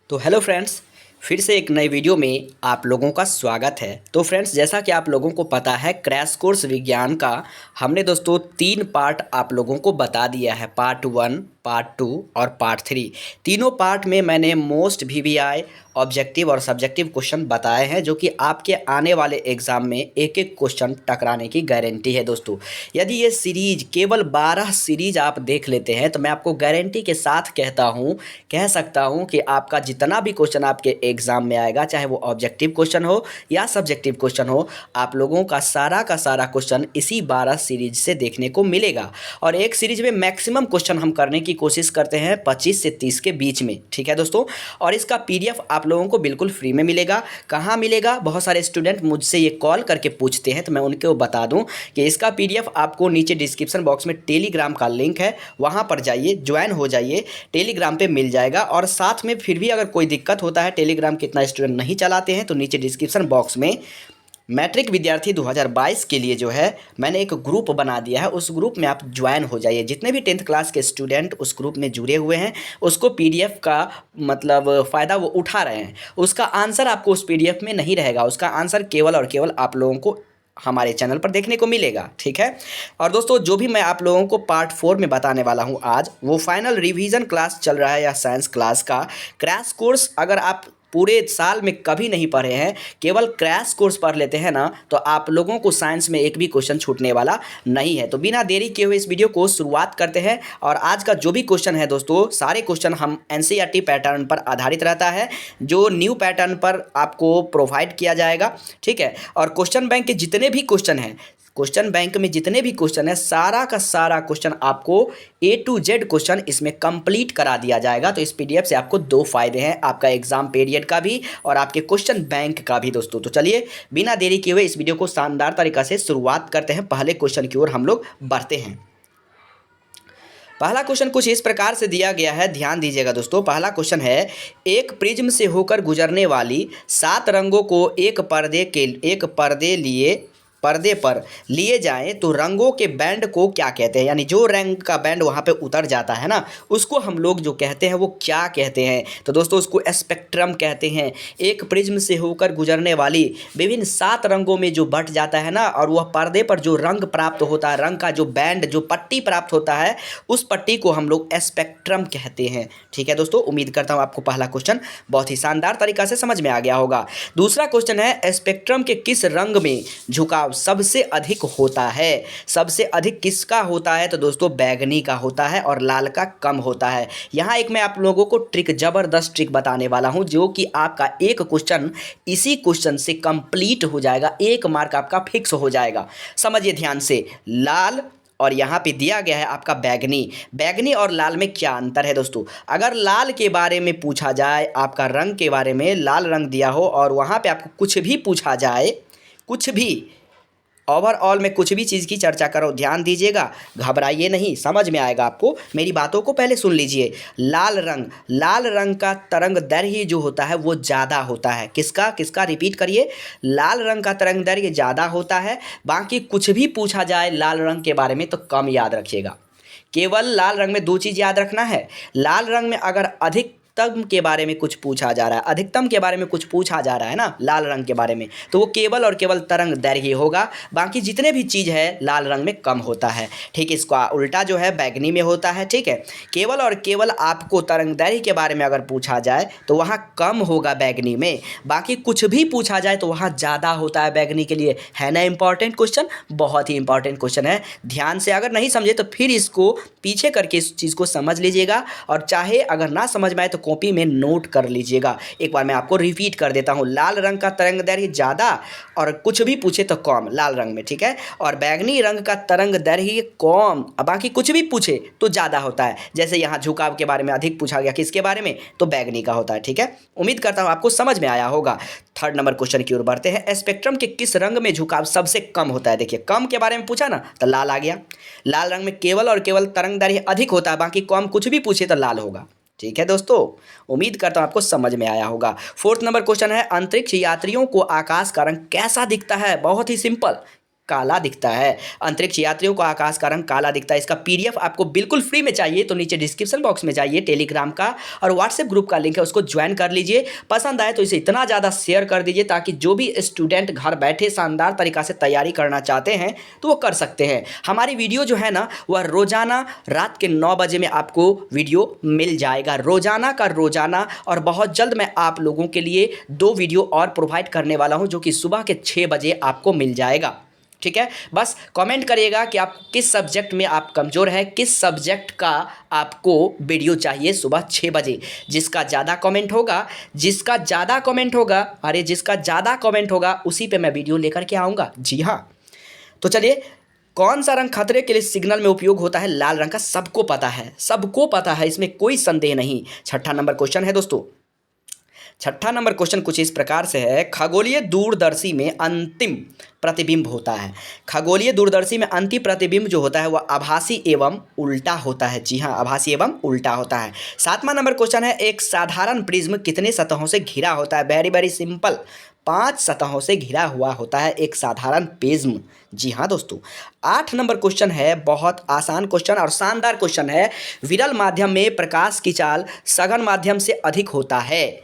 तो hello friends, फिर से एक नए वीडियो में आप लोगों का स्वागत है। तो फ्रेंड्स, जैसा कि आप लोगों को पता है, क्रैश कोर्स विज्ञान का हमने दोस्तों 3 पार्ट आप लोगों को बता दिया है। पार्ट 1, पार्ट 2 और पार्ट 3। तीनों पार्ट में मैंने मोस्ट वीवीआई, ऑब्जेक्टिव और सब्जेक्टिव क्वेश्चन बताए हैं, जो कि आपके आने वाले एग्जाम में एक एक क्वेश्चन टकराने की गारंटी है दोस्तों। यदि ये सीरीज केवल 12 सीरीज आप देख लेते हैं तो मैं आपको गारंटी के साथ कह सकता हूं कि आपका जितना भी क्वेश्चन आपके एग्जाम में आएगा, चाहे वो ऑब्जेक्टिव क्वेश्चन हो या सब्जेक्टिव क्वेश्चन हो, आप लोगों का सारा क्वेश्चन इसी 12 सीरीज से देखने को मिलेगा। और एक सीरीज में मैक्सिमम क्वेश्चन हम करने की कोशिश करते हैं 25 से 30 के बीच में, ठीक है दोस्तों। और इसका पीडीएफ आप लोगों को बिल्कुल फ्री में मिलेगा। कहाँ मिलेगा? बहुत सारे स्टूडेंट मुझसे ये कॉल करके पूछते हैं, तो मैं उनको बता दूं कि इसका पीडीएफ आपको नीचे डिस्क्रिप्शन बॉक्स में टेलीग्राम का लिंक है, वहाँ पर जाइए, ज्वाइन हो जाइए, टेलीग्राम पे मिल जाएगा। और साथ में फिर भी अगर कोई दिक्कत होता है, टेलीग्राम कितना स्टूडेंट नहीं चलाते हैं, तो नीचे डिस्क्रिप्शन बॉक्स में मैट्रिक विद्यार्थी 2022 के लिए जो है मैंने एक ग्रुप बना दिया है, उस ग्रुप में आप ज्वाइन हो जाइए। जितने भी 10th क्लास के स्टूडेंट उस ग्रुप में जुड़े हुए हैं, उसको पीडीएफ का मतलब फ़ायदा वो उठा रहे हैं। उसका आंसर आपको उस पीडीएफ में नहीं रहेगा, उसका आंसर केवल और केवल आप लोगों को हमारे चैनल पर देखने को मिलेगा, ठीक है। और दोस्तों, जो भी मैं आप लोगों को पार्ट 4 में बताने वाला हूं आज, वो फाइनल रिवीजन क्लास चल रहा है या साइंस क्लास का क्रैश कोर्स। अगर आप पूरे साल में कभी नहीं पढ़े हैं, केवल क्रैश कोर्स पढ़ लेते हैं ना, तो आप लोगों को साइंस में एक भी क्वेश्चन छूटने वाला नहीं है। तो बिना देरी किए हुए इस वीडियो को शुरुआत करते हैं। और आज का जो भी क्वेश्चन है दोस्तों, सारे क्वेश्चन हम एनसीईआरटी पैटर्न पर आधारित रहता है, जो न्यू पैटर्न पर आपको प्रोवाइड किया जाएगा, ठीक है। और क्वेश्चन बैंक के जितने भी क्वेश्चन हैं, क्वेश्चन बैंक में जितने भी क्वेश्चन है, सारा का सारा क्वेश्चन आपको A to Z क्वेश्चन इसमें कंप्लीट करा दिया जाएगा। तो इस पीडीएफ से आपको 2 फायदे हैं, आपका एग्जाम पीरियड का भी और आपके क्वेश्चन बैंक का भी दोस्तों। तो चलिए बिना देरी किए हुए इस वीडियो को शानदार तरीका से शुरुआत करते हैं। पहले क्वेश्चन की ओर हम लोग बढ़ते हैं। पहला क्वेश्चन कुछ इस प्रकार से दिया गया है, ध्यान दीजिएगा दोस्तों। पहला क्वेश्चन है, एक प्रिज्म से होकर गुजरने वाली 7 रंगों को एक पर्दे पर लिए जाएं तो रंगों के बैंड को क्या कहते हैं? यानी जो रंग का बैंड वहाँ पे उतर जाता है ना, उसको हम लोग जो कहते हैं वो क्या कहते हैं? तो दोस्तों, उसको स्पेक्ट्रम कहते हैं। एक प्रिज्म से होकर गुजरने वाली विभिन्न 7 रंगों में जो बट जाता है ना, और वह पर्दे पर जो रंग प्राप्त होता है, रंग का जो बैंड, जो पट्टी प्राप्त होता है, उस पट्टी को हम लोग स्पेक्ट्रम कहते हैं, ठीक है दोस्तों। उम्मीद करता हूँ आपको पहला क्वेश्चन बहुत ही शानदार तरीका से समझ में आ गया होगा। दूसरा क्वेश्चन है, स्पेक्ट्रम के किस रंग में झुकाव सबसे अधिक होता है? सबसे अधिक किसका होता है? तो दोस्तों, बैगनी का होता है और लाल का कम होता है। यहाँ एक मैं आप लोगों को जबरदस्त ट्रिक बताने वाला हूँ, जो कि आपका एक क्वेश्चन इसी क्वेश्चन से कंप्लीट हो जाएगा, 1 मार्क आपका फिक्स हो जाएगा। समझिए ध्यान से, लाल और यहाँ पे दिया गया है आपका बैगनी। बैगनी और लाल में क्या अंतर है दोस्तों? अगर लाल के बारे में पूछा जाए, आपका रंग के बारे में लाल रंग दिया हो, और वहाँ पे आपको कुछ भी पूछा जाए, कुछ भी, ओवरऑल में कुछ भी चीज़ की चर्चा करो, ध्यान दीजिएगा, घबराइए नहीं, समझ में आएगा आपको। मेरी बातों को पहले सुन लीजिए। लाल रंग का तरंग दैर्घ्य जो होता है वो ज़्यादा होता है। किसका किसका? रिपीट करिए। लाल रंग का तरंग दैर्घ्य ज़्यादा होता है। बाकी कुछ भी पूछा जाए लाल रंग के बारे में तो कम याद रखिएगा। केवल लाल रंग में 2 चीज़ याद रखना है। लाल रंग में अगर अधिकतम के बारे में कुछ पूछा जा रहा है, अधिकतम के बारे में कुछ पूछा जा रहा है ना, लाल रंग के बारे में, तो वो केवल और केवल तरंग दैर्घ्य होगा। बाकी जितने भी चीज़ है लाल रंग में कम होता है, ठीक। इसका उल्टा जो है बैगनी में होता है, ठीक है। केवल और केवल आपको तरंग दैर्घ्य के बारे में अगर पूछा जाए तो वहाँ कम होगा बैगनी में। बाकी कुछ भी पूछा जाए तो वहाँ ज़्यादा होता है बैगनी के लिए। है ना इंपॉर्टेंट क्वेश्चन? बहुत ही इंपॉर्टेंट क्वेश्चन है। ध्यान से अगर नहीं समझे तो फिर इसको पीछे करके इस चीज़ को समझ लीजिएगा, और चाहे अगर ना समझ में आए तो कॉपी में नोट कर लीजिएगा। एक बार मैं आपको रिपीट कर देता हूं। लाल रंग का तरंग दैर्घ्य ज़्यादा और कुछ भी पूछे तो कम, लाल रंग में, ठीक है। और बैगनी रंग का तरंग दैर्घ्य कम, बाकी कुछ भी पूछे तो ज़्यादा होता है। जैसे यहाँ झुकाव के बारे में अधिक पूछा गया, किसके बारे में? तो बैगनी का होता है, ठीक है। उम्मीद करता हूँ आपको समझ में आया होगा। 3rd नंबर क्वेश्चन की ओर बढ़ते हैं। स्पेक्ट्रम के किस रंग में झुकाव सबसे कम होता है? देखिए, कम के बारे में पूछा ना तो लाल आ गया। लाल रंग में केवल और केवल तरंग दैर्घ्य अधिक होता है, बाकी कम कुछ भी पूछे तो लाल होगा, ठीक है दोस्तों। उम्मीद करता हूं आपको समझ में आया होगा। 4th नंबर क्वेश्चन है, अंतरिक्ष यात्रियों को आकाश का रंग कैसा दिखता है? बहुत ही सिंपल, काला दिखता है। अंतरिक्ष यात्रियों को आकाश का रंग काला दिखता है। इसका पीडीएफ आपको बिल्कुल फ्री में चाहिए तो नीचे डिस्क्रिप्शन बॉक्स में जाइए, टेलीग्राम का और व्हाट्सएप ग्रुप का लिंक है, उसको ज्वाइन कर लीजिए। पसंद आए तो इसे इतना ज़्यादा शेयर कर दीजिए ताकि जो भी स्टूडेंट घर बैठे शानदार तरीक़ा से तैयारी करना चाहते हैं तो वो कर सकते हैं। हमारी वीडियो जो है ना वह रोज़ाना रात के 9 बजे में आपको वीडियो मिल जाएगा, रोज़ाना का रोज़ाना। और बहुत जल्द मैं आप लोगों के लिए 2 वीडियो और प्रोवाइड करने वाला हूँ जो कि सुबह के 6 बजे आपको मिल जाएगा। ठीक है, बस कमेंट करिएगा कि आप किस सब्जेक्ट में आप कमज़ोर हैं, किस सब्जेक्ट का आपको वीडियो चाहिए सुबह 6 बजे। जिसका ज़्यादा कमेंट होगा जिसका ज़्यादा कमेंट होगा उसी पे मैं वीडियो लेकर के आऊँगा। जी हाँ, तो चलिए, कौन सा रंग खतरे के लिए सिग्नल में उपयोग होता है? लाल रंग का। सबको पता है, इसमें कोई संदेह नहीं। छठा नंबर क्वेश्चन है दोस्तों। छठा नंबर क्वेश्चन कुछ इस प्रकार से है, खगोलीय दूरदर्शी में अंतिम प्रतिबिंब होता है। खगोलीय दूरदर्शी में अंतिम प्रतिबिंब जो होता है वह आभासी एवं उल्टा होता है। जी हाँ, आभासी एवं उल्टा होता है। 7वां नंबर क्वेश्चन है, एक साधारण प्रिज्म कितने सतहों से घिरा होता है? वेरी वेरी सिंपल, 5 सतहों से घिरा हुआ होता है एक साधारण प्रिज्म। जी हाँ दोस्तों। 8 नंबर क्वेश्चन है, बहुत आसान क्वेश्चन और शानदार क्वेश्चन है, विरल माध्यम में प्रकाश की चाल सघन माध्यम से अधिक होता है।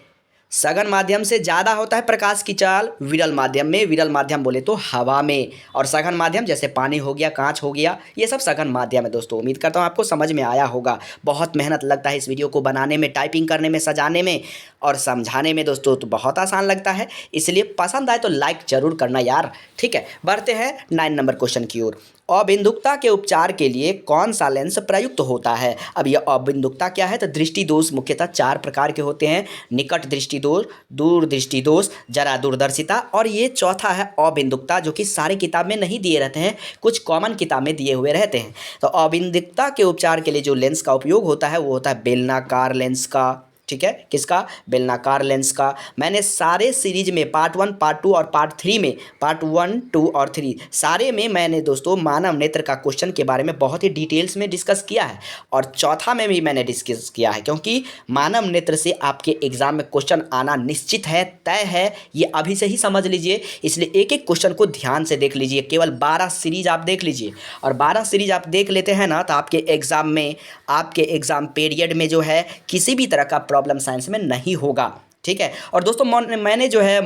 सघन माध्यम से ज़्यादा होता है प्रकाश की चाल विरल माध्यम में। विरल माध्यम बोले तो हवा में, और सघन माध्यम जैसे पानी हो गया, कांच हो गया, ये सब सघन माध्यम है दोस्तों। उम्मीद करता हूँ आपको समझ में आया होगा। बहुत मेहनत लगता है इस वीडियो को बनाने में, टाइपिंग करने में, सजाने में और समझाने में दोस्तों, तो बहुत आसान लगता है। इसलिए पसंद आए तो लाइक जरूर करना यार। ठीक है, बढ़ते हैं 9 नंबर क्वेश्चन की ओर। अबिंदुकता के उपचार के लिए कौन सा लेंस प्रयुक्त होता है? अब यह अबिंदुकता क्या है? तो दृष्टि दोष मुख्यतः 4 प्रकार के होते हैं, निकट दृष्टि दोष, दूर दृष्टि दोष, जरा दूरदर्शिता, और ये चौथा है अबिंदुकता, जो कि सारी किताब में नहीं दिए रहते हैं, कुछ कॉमन किताब में दिए हुए रहते हैं। तो अबिंदुकता के उपचार के लिए जो लेंस का उपयोग होता है वो होता है बेलनाकार लेंस का। ठीक है, किसका? बेलनाकार लेंस का। मैंने सारे सीरीज में पार्ट 1, पार्ट 2 और पार्ट 3 में, पार्ट 1, 2 और 3 सारे में मैंने दोस्तों मानव नेत्र का क्वेश्चन के बारे में बहुत ही डिटेल्स में डिस्कस किया है, और चौथा में भी मैंने डिस्कस किया है, क्योंकि मानव नेत्र से आपके एग्जाम में क्वेश्चन आना निश्चित है, तय है, ये अभी से ही समझ लीजिए। इसलिए एक एक क्वेश्चन को ध्यान से देख लीजिए। केवल 12 सीरीज आप देख लीजिए, और 12 सीरीज आप देख लेते हैं ना तो आपके एग्जाम में, आपके एग्जाम पीरियड में जो है किसी भी तरह का प्रॉब्लम साइंस में नहीं होगा। ठीक है, और दोस्तों मैंने जो है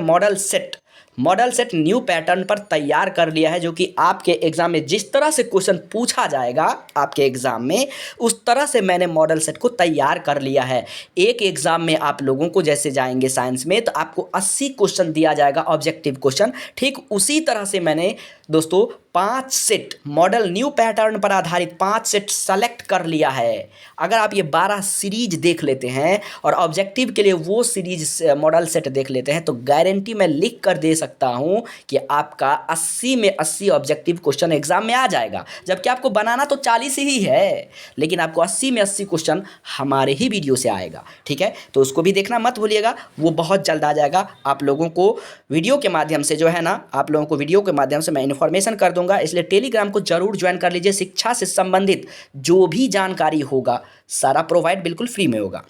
मॉडल सेट न्यू पैटर्न पर तैयार कर लिया है, जो कि आपके एग्जाम में जिस तरह से क्वेश्चन पूछा जाएगा आपके एग्जाम में, उस तरह से मैंने मॉडल सेट को तैयार कर लिया है। एक एग्जाम में आप लोगों को जैसे जाएंगे साइंस में तो आपको 80 क्वेश्चन दिया जाएगा ऑब्जेक्टिव क्वेश्चन, ठीक उसी तरह से मैंने दोस्तों 5 सेट मॉडल न्यू पैटर्न पर आधारित 5 सेट सेलेक्ट कर लिया है। अगर आप ये 12 सीरीज देख लेते हैं और ऑब्जेक्टिव के लिए वो सीरीज मॉडल सेट देख लेते हैं तो गारंटी मैं लिख कर दे सकता हूं कि आपका 80 में 80 ऑब्जेक्टिव क्वेश्चन एग्जाम में आ जाएगा। जबकि आपको बनाना तो 40 ही है, लेकिन आपको 80 में 80 क्वेश्चन हमारे ही वीडियो से आएगा। ठीक है, तो उसको भी देखना मत भूलिएगा, वो बहुत जल्द आ जाएगा। आप लोगों को वीडियो के माध्यम से जो है ना, आप लोगों को वीडियो के माध्यम से मैं इन्फॉर्मेशन कर दूंगा, इसलिए टेलीग्राम को जरूर ज्वाइन कर लीजिए। शिक्षा से संबंधित जो भी जानकारी होगा सारा प्रोवाइड बिल्कुल फ्री में होगा।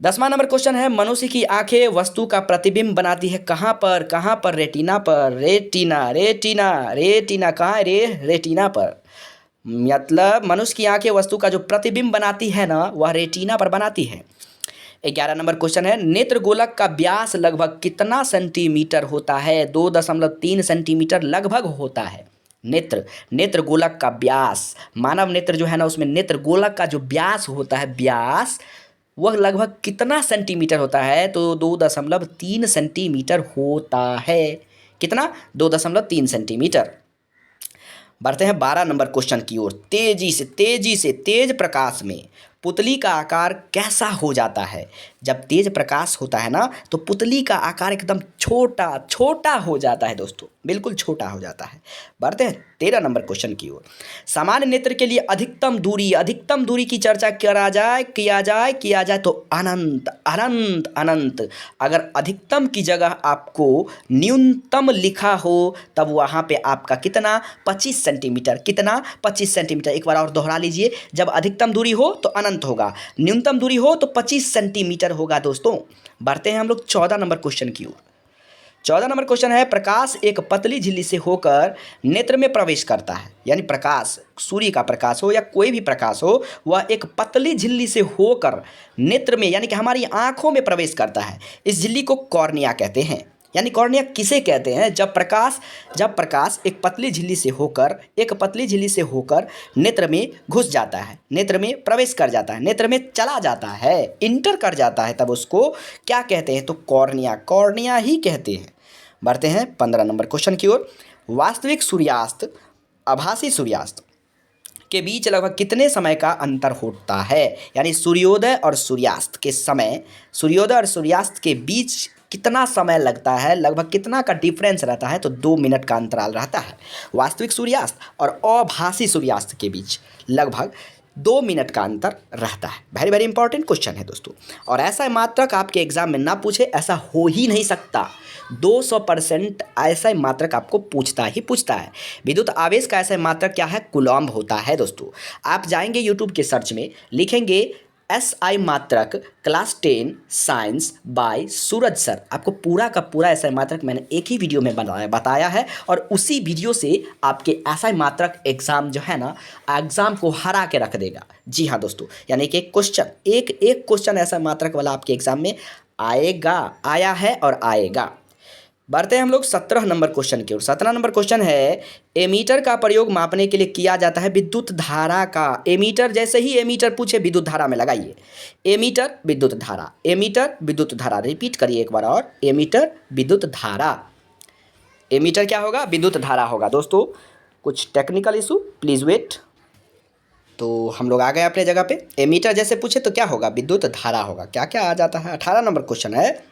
10वां नंबर क्वेश्चन है, मनुष्य की आंखें वस्तु का प्रतिबिंब बनाती है कहाँ पर? रेटिना पर। रेटिना कहाँ है रे? रेटिना पर। मतलब मनुष्य की आंखें वस्तु का जो प्रतिबिंब बनाती है ना, वह रेटिना पर बनाती है। 11 नंबर क्वेश्चन है, नेत्र गोलक का व्यास लगभग कितना सेंटीमीटर होता है? 2.3 सेंटीमीटर लगभग होता है। नेत्र गोलक का व्यास, मानव नेत्र जो है ना उसमें नेत्र गोलक का जो व्यास होता है, व्यास वह लगभग कितना सेंटीमीटर होता है? तो 2.3 सेंटीमीटर होता है। कितना? 2.3 सेंटीमीटर। बढ़ते हैं 12 नंबर क्वेश्चन की ओर। तेज प्रकाश में पुतली का आकार कैसा हो जाता है? जब तेज प्रकाश होता है ना तो पुतली का आकार एकदम छोटा हो जाता है दोस्तों, बिल्कुल छोटा हो जाता है। बढ़ते हैं 13 नंबर क्वेश्चन की ओर। सामान्य नेत्र के लिए अधिकतम दूरी की चर्चा किया जाए तो अनंत। अगर अधिकतम की जगह आपको न्यूनतम लिखा हो तब वहाँ पे आपका कितना? 25 सेंटीमीटर। कितना? 25 सेंटीमीटर। एक बार और दोहरा लीजिए, जब अधिकतम दूरी हो तो अनंत होगा, न्यूनतम दूरी हो तो 25 सेंटीमीटर होगा दोस्तों। बढ़ते हैं हम लोग 14 नंबर क्वेश्चन की ओर। 14 नंबर क्वेश्चन है, प्रकाश एक पतली झिल्ली से होकर नेत्र में प्रवेश करता है। यानी प्रकाश, सूर्य का प्रकाश हो या कोई भी प्रकाश हो, वह एक पतली झिल्ली से होकर नेत्र में यानी कि हमारी आंखों में प्रवेश करता है। इस झिल्ली को कॉर्निया कहते हैं। यानी कॉर्निया किसे कहते हैं? जब प्रकाश एक पतली झिल्ली से होकर नेत्र में घुस जाता है, नेत्र में प्रवेश कर जाता है, नेत्र में चला जाता है, इंटर कर जाता है, तब उसको क्या कहते हैं? तो कॉर्निया ही कहते हैं। बढ़ते हैं 15 नंबर क्वेश्चन की ओर। वास्तविक सूर्यास्त, आभासी सूर्यास्त के बीच लगभग कितने समय का अंतर होता है? यानी सूर्योदय और सूर्यास्त के बीच कितना समय लगता है, लगभग कितना का डिफरेंस रहता है? तो 2 मिनट का अंतराल रहता है। वास्तविक सूर्यास्त और आभासी सूर्यास्त के बीच लगभग 2 मिनट का अंतर रहता है। वेरी वेरी इंपॉर्टेंट क्वेश्चन है दोस्तों, और ऐसा मात्रक आपके एग्जाम में ना पूछे ऐसा हो ही नहीं सकता। 200% ऐसा मात्रक आपको पूछता है। विद्युत आवेश का ऐसा मात्रक क्या है? कूलॉम्ब होता है दोस्तों। आप जाएंगे यूट्यूब के सर्च में, लिखेंगे SI मात्रक class 10 science by Suraj sir, आपको पूरा का पूरा SI मात्रक मैंने एक ही वीडियो में बताया है, और उसी वीडियो से आपके SI मात्रक एग्ज़ाम जो है ना, एग्ज़ाम को हरा के रख देगा। जी हाँ दोस्तों, यानी कि एक क्वेश्चन SI मात्रक वाला आपके एग्ज़ाम में आया है और आएगा। बढ़ते हैं हम लोग 17 नंबर क्वेश्चन की ओर। 17 नंबर क्वेश्चन है, एमीटर का प्रयोग मापने के लिए किया जाता है विद्युत धारा का। एमीटर, जैसे ही एमीटर पूछे विद्युत धारा में लगाइए। एमीटर विद्युत धारा, रिपीट करिए एक बार और, एमीटर विद्युत धारा। एमीटर क्या होगा? विद्युत धारा होगा। दोस्तों कुछ टेक्निकल इशू, प्लीज़ वेट। तो हम लोग आ गए अपने जगह पे। एमीटर जैसे पूछे तो क्या होगा? विद्युत धारा होगा। क्या क्या आ जाता है? 18 नंबर क्वेश्चन है,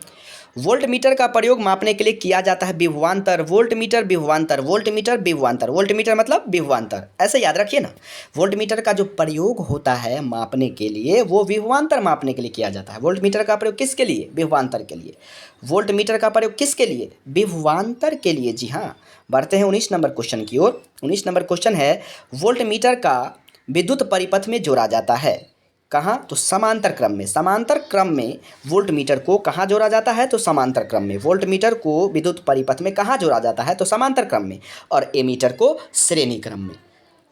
वोल्ट मीटर का प्रयोग मापने के लिए किया जाता है विभवांतर। वोल्ट मीटर मतलब विभवांतर, ऐसे याद रखिए ना। वोल्ट मीटर का जो प्रयोग होता है मापने के लिए, वो विभवांतर मापने के लिए किया जाता है। वोल्ट मीटर का प्रयोग किसके लिए? विभवांतर के लिए। वोल्ट मीटर का प्रयोग किसके लिए? विभवांतर के लिए। जी हाँ। बढ़ते हैं 19 नंबर क्वेश्चन की ओर। 19 नंबर क्वेश्चन है, वोल्ट मीटर का विद्युत परिपथ में जोड़ा जाता है। कहाँ? तो समांतर क्रम में वोल्ट मीटर को कहाँ जोड़ा जाता है? तो समांतर क्रम में। वोल्ट मीटर को विद्युत परिपथ में कहाँ जोड़ा जाता है? तो समांतर क्रम में। और एमीटर को श्रेणी क्रम में।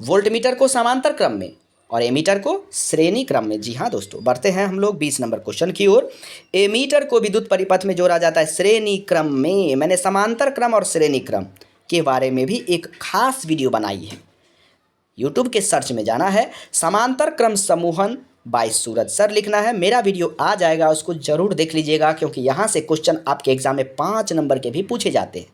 वोल्ट मीटर को समांतर क्रम में और एमीटर को श्रेणी क्रम में। जी हाँ दोस्तों। बढ़ते हैं हम लोग 20 नंबर क्वेश्चन की ओर। एमीटर को विद्युत परिपथ में जोड़ा जाता है श्रेणी क्रम में। मैंने समांतर क्रम और श्रेणी क्रम के बारे में भी एक खास वीडियो बनाई है, यूट्यूब के सर्च में जाना है, समांतर क्रम समूहन बाय सूरज सर लिखना है, मेरा वीडियो आ जाएगा, उसको जरूर देख लीजिएगा, क्योंकि यहाँ से क्वेश्चन आपके एग्जाम में 5 नंबर के भी पूछे जाते हैं,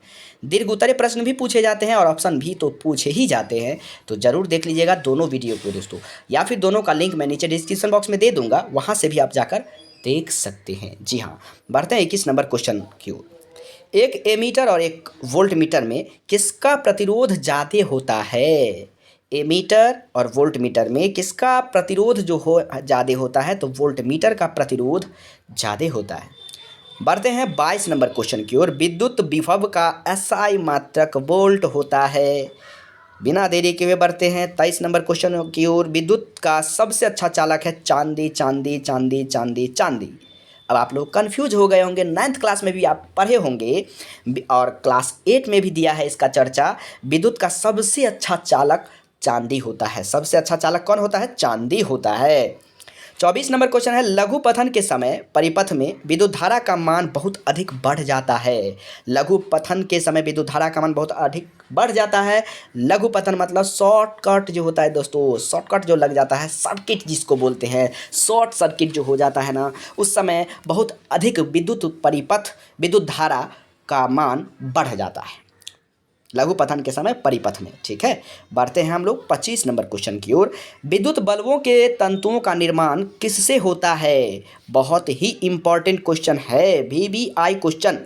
दीर्घ उत्तरीय प्रश्न भी पूछे जाते हैं और ऑप्शन भी तो पूछे ही जाते हैं। तो जरूर देख लीजिएगा दोनों वीडियो को दोस्तों, या फिर दोनों का लिंक मैं नीचे डिस्क्रिप्शन बॉक्स में दे दूंगा, वहाँ से भी आप जाकर देख सकते हैं। जी हाँ। बढ़ते हैं 21 नंबर क्वेश्चन की ओर। एक एमीटर और एक वोल्ट मीटर में किसका प्रतिरोध ज़्यादा होता है? एमीटर और वोल्ट मीटर में किसका प्रतिरोध जो हो ज़्यादा होता है? तो वोल्ट मीटर का प्रतिरोध ज़्यादा होता है। बढ़ते हैं 22 नंबर क्वेश्चन की ओर। विद्युत विभव का SI मात्रक वोल्ट होता है। बिना देरी के हुए बढ़ते हैं 23 नंबर क्वेश्चन की ओर। विद्युत का सबसे अच्छा चालक है चांदी, चांदी, चांदी, चांदी, चांदी। अब आप लोग कन्फ्यूज हो गए होंगे, 9th क्लास में भी आप पढ़े होंगे और क्लास 8 में भी दिया है इसका चर्चा। विद्युत का सबसे अच्छा चालक चांदी होता है। सबसे अच्छा चालक कौन होता है? चांदी होता है। 24 नंबर क्वेश्चन है, लघु पथन के समय परिपथ में विद्युत धारा का मान बहुत अधिक बढ़ जाता है। लघु पथन के समय विद्युत धारा का मान बहुत अधिक बढ़ जाता है। लघु पथन मतलब शॉर्टकट जो होता है दोस्तों, शॉर्टकट जो लग जाता है, सर्किट जिसको बोलते हैं, शॉर्ट सर्किट जो हो जाता है ना, उस समय बहुत अधिक विद्युत धारा का मान बढ़ जाता है लघु पथन के समय परिपथ में। ठीक है। बढ़ते हैं हम लोग 25 नंबर क्वेश्चन की ओर। विद्युत बल्बों के तंतुओं का निर्माण किससे होता है? बहुत ही इंपॉर्टेंट क्वेश्चन है, VVI क्वेश्चन।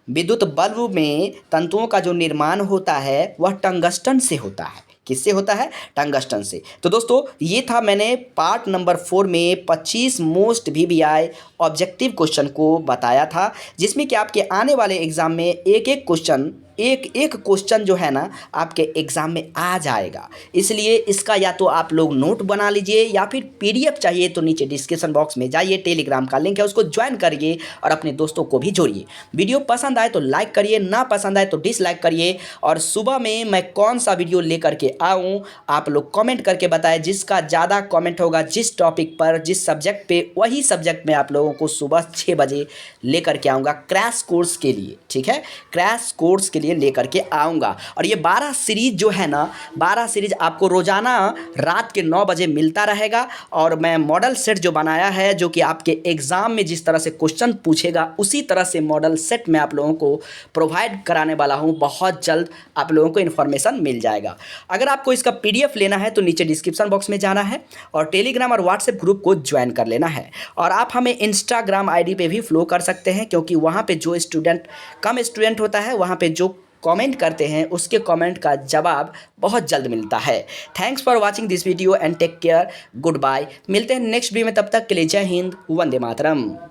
विद्युत बल्ब में तंतुओं का जो निर्माण होता है वह टंगस्टन से होता है। किससे होता है? टंगस्टन से। तो दोस्तों ये था, मैंने पार्ट नंबर 4 में 25 मोस्ट VVI ऑब्जेक्टिव क्वेश्चन को बताया था, जिसमें कि आपके आने वाले एग्जाम में एक एक क्वेश्चन एक एक क्वेश्चन जो है ना आपके एग्ज़ाम में आ जाएगा। इसलिए इसका या तो आप लोग नोट बना लीजिए या फिर पीडीएफ चाहिए तो नीचे डिस्क्रिप्शन बॉक्स में जाइए, टेलीग्राम का लिंक है उसको ज्वाइन करिए और अपने दोस्तों को भी जोड़िए। वीडियो पसंद आए तो लाइक करिए, ना पसंद आए तो डिसलाइक करिए। और सुबह में मैं कौन सा वीडियो लेकर के आऊँ आप लोग कमेंट करके बताएं। जिसका ज़्यादा कमेंट होगा जिस टॉपिक पर, जिस सब्जेक्ट पे, वही सब्जेक्ट में आप लोगों को सुबह 6 बजे लेकर के आऊँगा क्रैश कोर्स के लिए। ठीक है, क्रैश कोर्स के लिए लेकर के आऊँगा। और ये 12 सीरीज जो है ना, 12 सीरीज आपको रोज़ाना रात के 9 बजे मिलता रहेगा। और मैं मॉडल सेट जो बनाया है, जो कि आपके एग्ज़ाम में जिस तरह से क्वेश्चन पूछेगा उसी तरह से मॉडल सेट मैं आप लोगों को प्रोवाइड कराने वाला हूँ। बहुत जल्द आप लोगों को इन्फॉर्मेशन मिल जाएगा। अगर आपको इसका पीडीएफ लेना है तो नीचे डिस्क्रिप्शन बॉक्स में जाना है और टेलीग्राम और व्हाट्सएप ग्रुप को ज्वाइन कर लेना है। और आप हमें इंस्टाग्राम आईडी पे भी फॉलो कर सकते हैं, क्योंकि वहाँ पे जो कम स्टूडेंट होता है वहाँ पे जो कमेंट करते हैं उसके कमेंट का जवाब बहुत जल्द मिलता है। Thanks for watching this video and take care, goodbye. मिलते हैं नेक्स्ट वीडियो में, तब तक के लिए जय हिंद, वंदे मातरम।